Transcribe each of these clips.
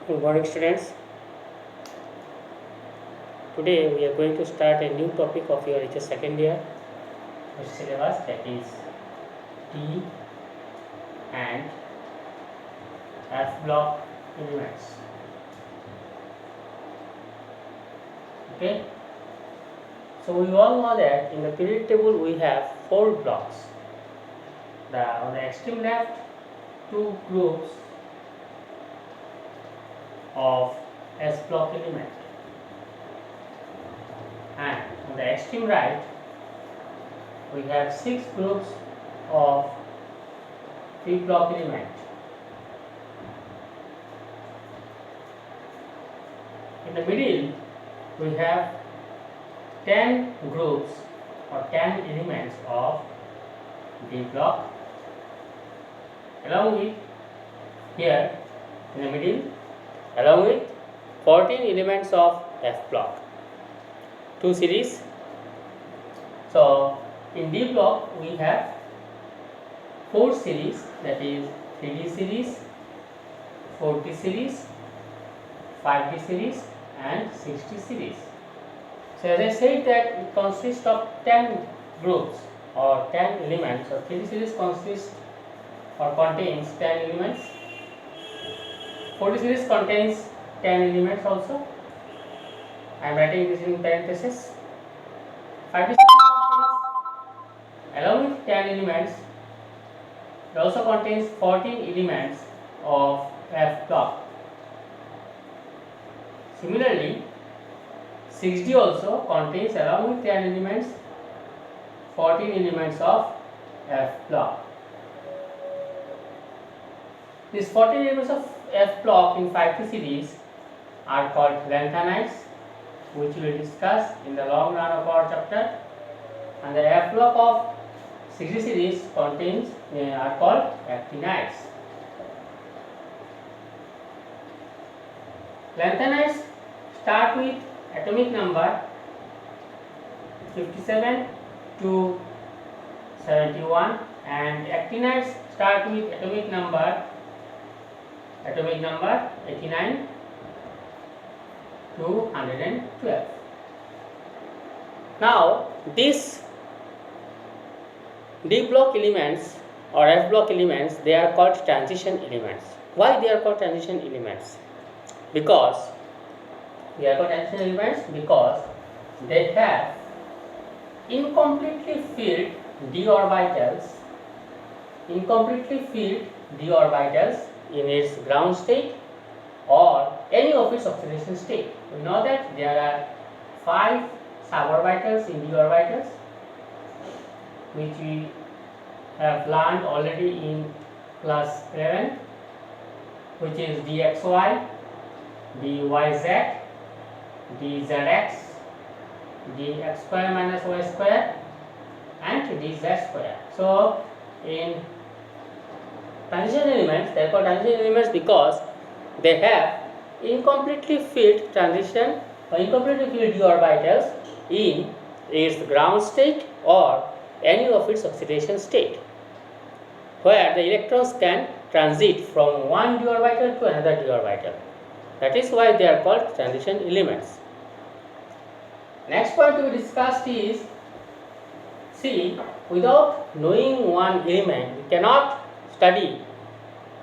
Good morning, students. Today we are going to start a new topic of your HS second year syllabus, that is D and F block elements. Okay. So we all know that in the period table we have 4 blocks. On the extreme left, 2 groups of S block element, and on the extreme right we have 6 groups of P block element. In the middle we have 10 groups or 10 elements of D block, along with here in the middle, along with 14 elements of F block. 2 series. So in D block we have 4 series, that is 3D series, 4D series, 5D series and 6D series. So as I said that it consists of 10 groups or 10 elements. So 3D series consists or contains 10 elements. 4D series contains 10 elements also. I am writing this in parentheses. 5D series contains, along with 10 elements, it also contains 14 elements of F block. Similarly, 6D also contains, along with 10 elements, 14 elements of F block. These 14 elements of F block in 5D series are called lanthanides, which we will discuss in the long run of our chapter, and the F block of 6D series contains are called actinides. Lanthanides start with atomic number 57 to 71 and actinides start with atomic number 89 to 112. Now these D block elements or F block elements, they are called transition elements. Why they are called transition elements? Because they are called transition elements because they have incompletely filled d orbitals in its ground state or any of its oxidation state. We know that there are 5 suborbitals in d orbitals, which we have learned already in class 11, which is dxy, dyz, dzx, dx square minus y square and dz square. So in transition elements, they are called transition elements because they have incompletely filled transition or incompletely filled d orbitals in its ground state or any of its oxidation state, where the electrons can transit from one d orbital to another d orbital. That is why they are called transition elements. Next point to be discussed is, see, without knowing one element, we cannot study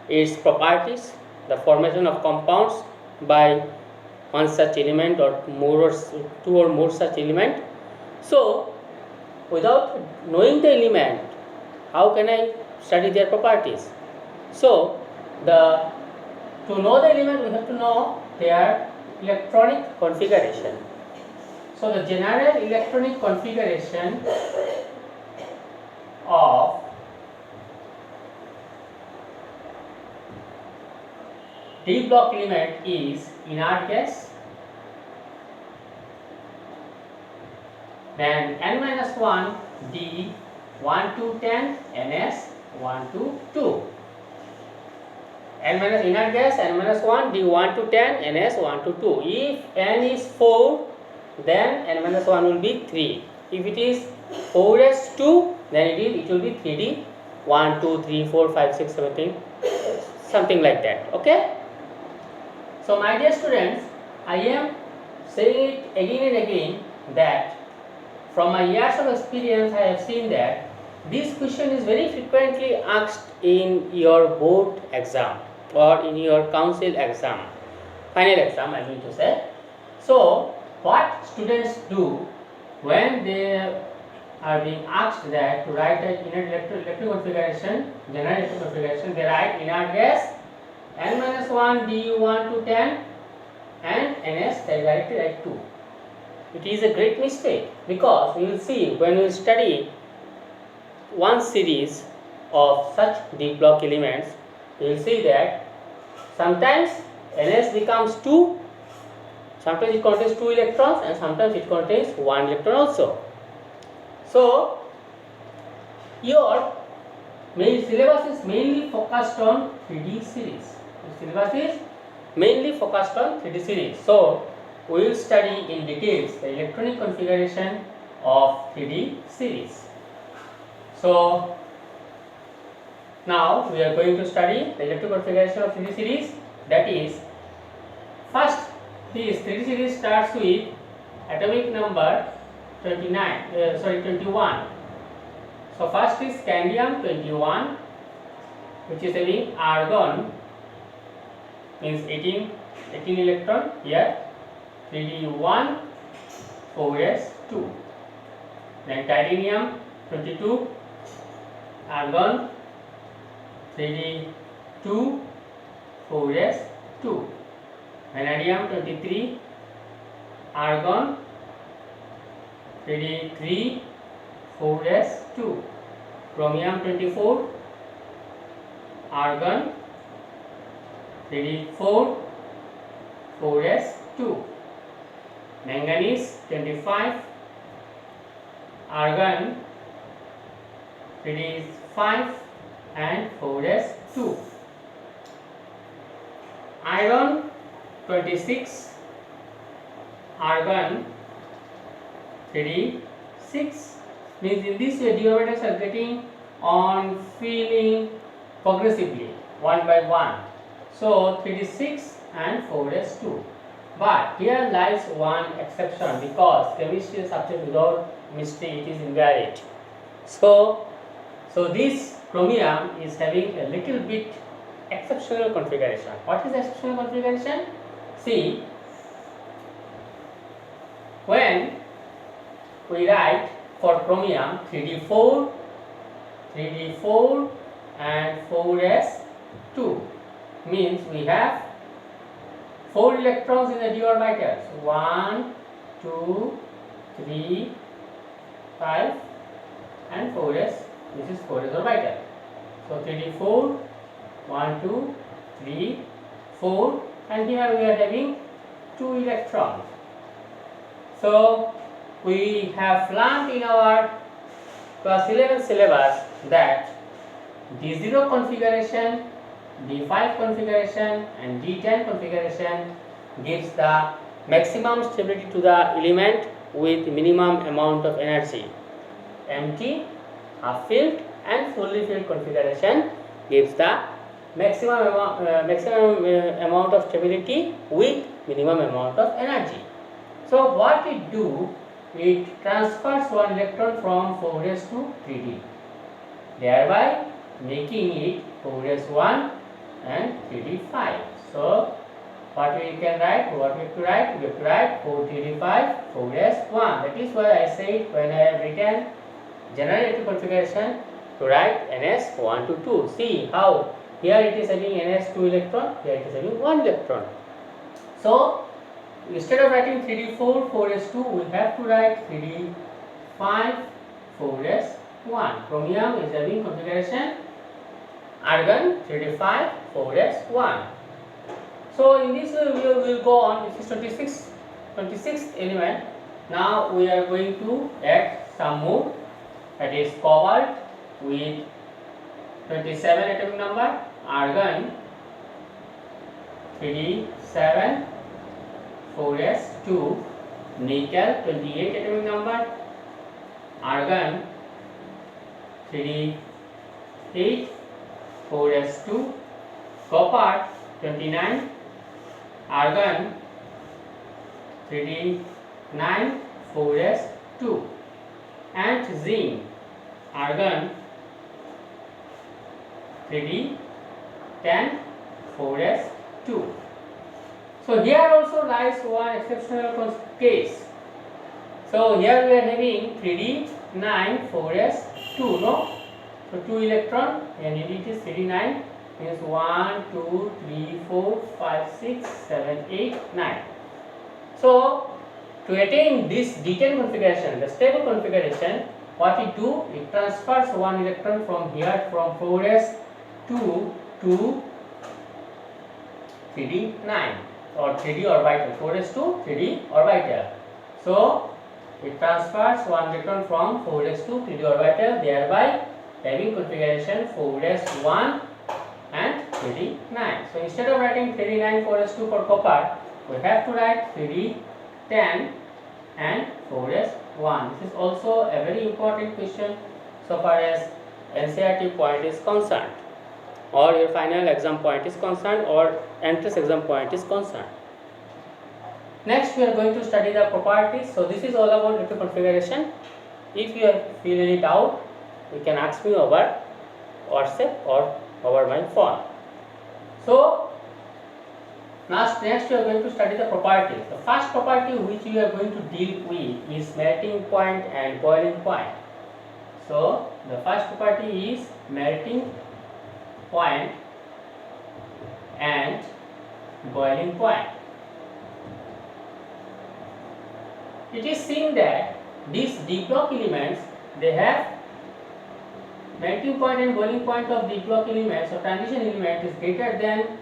its properties, the formation of compounds by one such element or two or more such element. So without knowing the element, how can I study their properties? So to know the element, we have to know their electronic configuration. So the general electronic configuration of D block element is inert gas, then n-1 D 1 to 10 Ns 1 to 2. N minus inert gas n-1 D 1 to 10 Ns 1 to 2. If n is 4, then n-1 will be 3. If it is 4s2, then it will be 3D 1 2 3 4 5 6 7 8, something like that. Okay. So So my dear students, I am saying it again and again that from my years of experience I have seen that this question is very frequently asked in your board exam or in your council exam, final exam I mean to say. So what students do when they are being asked that to write an inert electric configuration, general electric configuration, they write inert gas n-1 du1 to 10 and ns they directly write 2. It is a great mistake because you will see when we study one series of such d block elements, you will see that sometimes ns becomes 2, sometimes it contains 2 electrons and sometimes it contains 1 electron also. So your main syllabus is mainly focused on 3D series. The syllabus is mainly focused on 3D series. So we will study in details the electronic configuration of 3D series. So now we are going to study the electric configuration of 3D series. That is, first this 3D series starts with atomic number 21. So first is scandium 21, which is having argon, means 18 electron here, 3d1 4s2. Then titanium 22, argon 3d2 4s2. Vanadium 23, argon 3d3 4s2. Chromium 24, argon 3d4 4s2. Manganese 25, argon 3d5 and 4s2. Iron 26, argon 3d6. Means in this way d orbitals are getting on filling progressively one by one. So 3d6 and 4s2. But here lies one exception because chemistry is subject without mystery, it is invariant. So this chromium is having a little bit exceptional configuration. What is exceptional configuration? See, when we write for chromium 3d4 and 4s2, means we have 4 electrons in the d orbitals, 1, 2, 3, 5 and 4s, this is 4s orbital. So 3d4, 1, 2, 3, 4, and here we are having 2 electrons. So we have learned in our class 11 syllabus that D0 configuration, D5 configuration and D10 configuration gives the maximum stability to the element with minimum amount of energy. Empty, half filled and fully filled configuration gives the maximum amount of stability with minimum amount of energy. So what it do, it transfers 1 electron from 4s to 3d, thereby making it 4s1 and 3d5. So what we can write, we have to write 4 3d5 4s1. That is why I said when I have written general electric configuration to write ns1 to 2. See how here it is having ns 2 electron, here it is having 1 electron. So instead of writing 3d4 4s2, we have to write 3d5 4s1. Chromium is having configuration argon 3d5 4s1. So in this way we will go on. This is 26th element. Now we are going to add some more, that is cobalt with 27 atomic number, argon 3d7 4s2, nickel 28 atomic number, argon 3d8 4s2, copper 29, argon 3d9 4s2 and zinc argon 3d10 4s2. So here also lies one exceptional case. So here we are having 3d9 4s2, no? So 2 electron and it is 3d9 means 1, 2, 3, 4, 5, 6, 7, 8, 9. So to attain this D10 configuration, the stable configuration, what it do? It transfers one electron from here from 4s2 to 3d9 or 3d orbital, 4s2 3d orbital. So it transfers one electron from 4s2 to 3d orbital, thereby having configuration 4s1 and 3d9. So instead of writing 3d9 4s2 for copper, we have to write 3d10 and 4s1. This is also a very important question so far as NCERT point is concerned, or your final exam point is concerned, or entrance exam point is concerned. Next we are going to study the properties. So this is all about electron configuration. If you feel any doubt, you can ask me over WhatsApp or over my phone. So next we are going to study the properties. The first property which we are going to deal with is melting point and boiling point. So the first property is melting point and boiling point. It is seen that these d block elements, they have melting point and boiling point of d block elements or transition element is greater than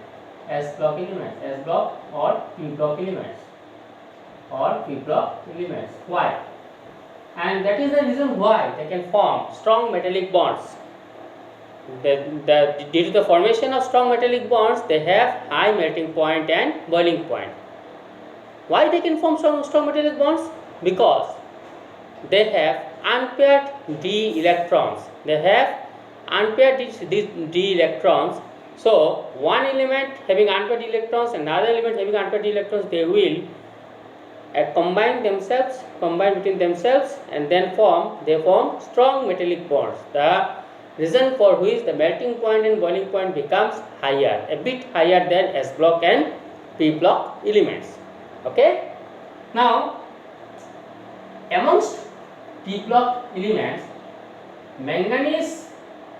S block elements, S block or P block elements or P block elements. Why? And that is the reason why they can form strong metallic bonds. Due to the formation of strong metallic bonds, they have high melting point and boiling point. Why they can form strong metallic bonds? Because they have unpaired d electrons. They have unpaired d electrons. So one element having unpaired electrons and another element having unpaired electrons, they will combine between themselves, and then form strong metallic bonds. The reason for which the melting point and boiling point becomes higher, a bit higher than S block and P block elements. Okay. Now amongst D block elements, manganese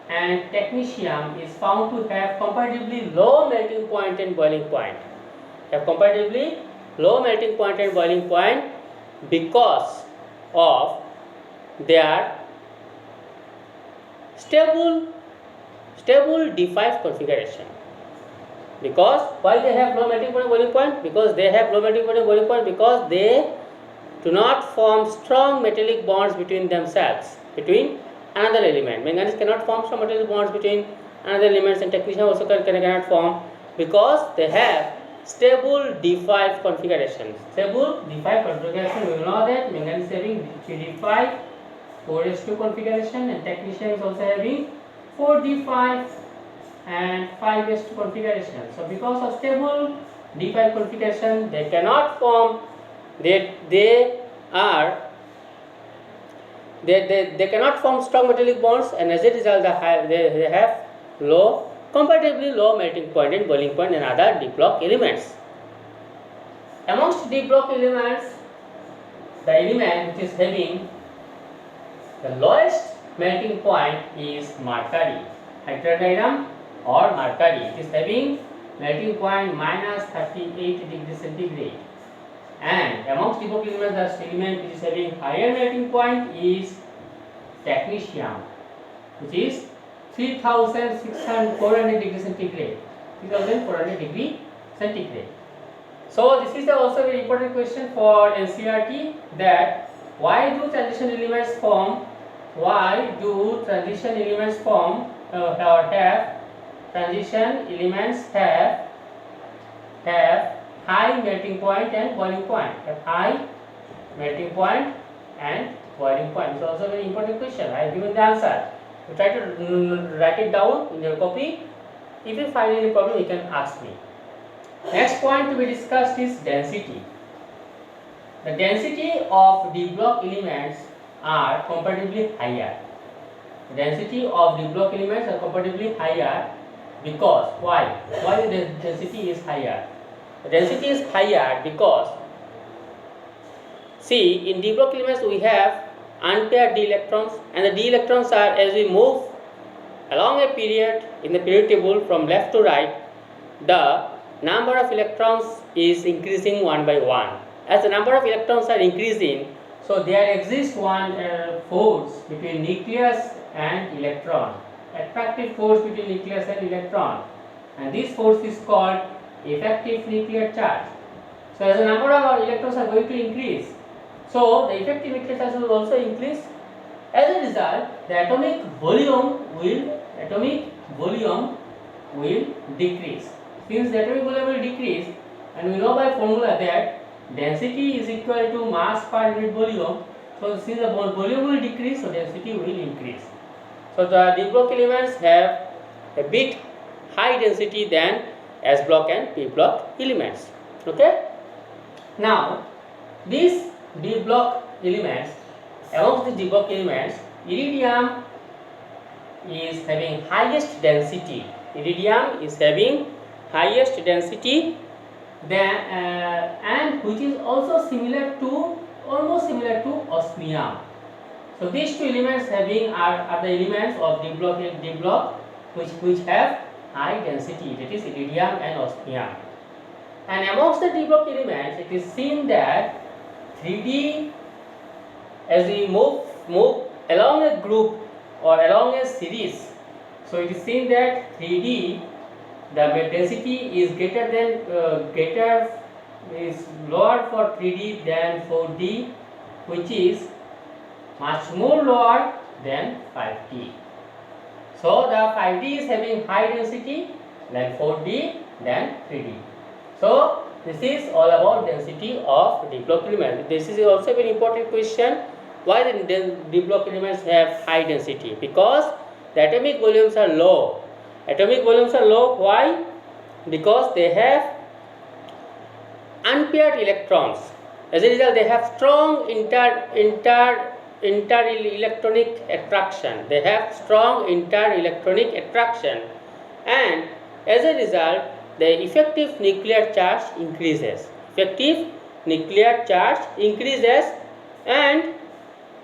and technetium is found to have comparatively low melting point and boiling point. Because of their stable D5 configuration. Because why they have low melting point and boiling point? Because they have low melting point and boiling point because they do not form strong metallic bonds between themselves, between another element. Manganese cannot form strong metallic bonds between another elements, and technetium also cannot form because they have stable D5 configuration. Stable D5 configuration, we will know that manganese is having 3D5 4s2 configuration, and technetium is also having 4D5 and 5s2 configuration. So because of stable D5 configuration, they cannot form, they cannot form strong metallic bonds, and as a result they have comparatively low melting point and boiling point and other D block elements. Amongst D block elements, the element which is having the lowest melting point is mercury, hydrodium or mercury. It is having melting point minus 38 degrees centigrade. And amongst D block elements, the element which is having higher melting point is technetium, which is 3400 degrees centigrade. 3400 degree centigrade. So this is also a very important question for NCERT, that why do transition elements form? Why do transition elements form or have transition elements have high melting point and boiling point? Have high melting point and boiling point. It's also a very important question. I have given the answer. You try to write it down in your copy. If you find any problem, you can ask me. Next point to be discussed is density. The density of d block elements are comparatively higher. The density of d block elements are comparatively higher because why? Why the density is higher? The density is higher because see, in d block elements we have unpaired d electrons, and the d electrons are, as we move along a period in the period table from left to right, the number of electrons is increasing one by one. As the number of electrons are increasing, so there exists one force between nucleus and electron, attractive force between nucleus and electron, and this force is called effective nuclear charge. So as the number of electrons are going to increase, so the effective nuclear charge will also increase. As a result, the atomic volume will decrease. Since the atomic volume will decrease, and we know by formula that density is equal to mass per unit volume, so since the volume will decrease, so density will increase. So the d block elements have a bit high density than s block and p block elements. Okay. Now these d block elements, amongst the d block elements, iridium is having highest density. Iridium is having highest density than and which is also almost similar to osmium. So these two elements having are the elements of d block which have high density, that is iridium and osmium. And amongst the d block elements, it is seen that 3d, as we move along a group or along a series, so it is seen that 3d, the density is is lower for 3d than 4d, which is much more lower than 5d. So the 5d is having high density than 4d than 3d. So this is all about density of d block element. This is also a very important question. Why the d block elements have high density? Because the atomic volumes are low. Atomic volumes are low. Why? Because they have unpaired electrons. As a result, they have strong inter-electronic attraction. They have strong inter-electronic attraction, and as a result, the effective nuclear charge increases. Effective nuclear charge increases, and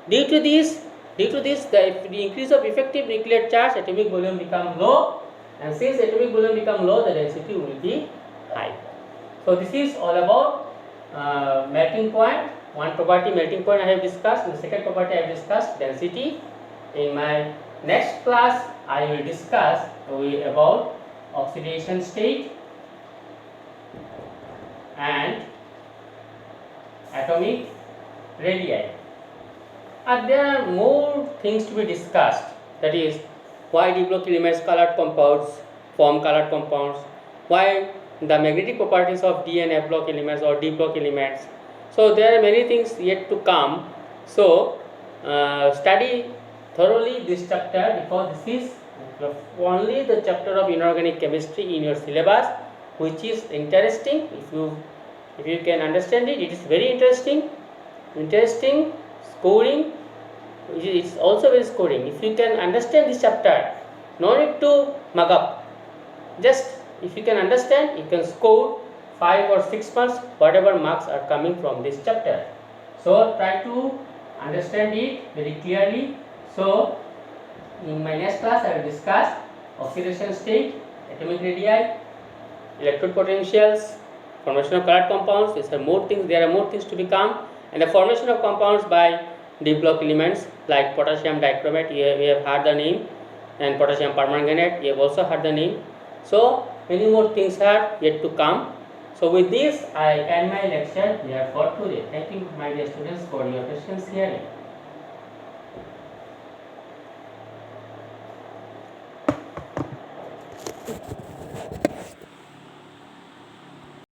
due to this, the increase of effective nuclear charge, atomic volume become low, and since atomic volume become low, the density will be high. So this is all about melting point. One property, melting point, I have discussed. The second property I have discussed, density. In my next class, I will discuss about oxidation state and atomic radii. And there are more things to be discussed. That is, why d block elements colored compounds form colored compounds, why the magnetic properties of d and f block elements or d block elements. So there are many things yet to come. So study thoroughly this chapter, because this is only the chapter of inorganic chemistry in your syllabus, which is interesting. If you can understand it, it is very interesting. Scoring, it's also very scoring. If you can understand this chapter, no need to mug up. Just if you can understand, you can score 5 or 6 marks, whatever marks are coming from this chapter. So try to understand it very clearly. So in my next class, I will discuss oxidation state, atomic radii, electrode potentials, formation of colored compounds. There are more things to become, and the formation of compounds by d block elements like potassium dichromate. We have heard the name, and potassium permanganate. We have also heard the name. So many more things are yet to come. So with this, I end my lecture here for today. Thank you, my dear students, for your patience hearing.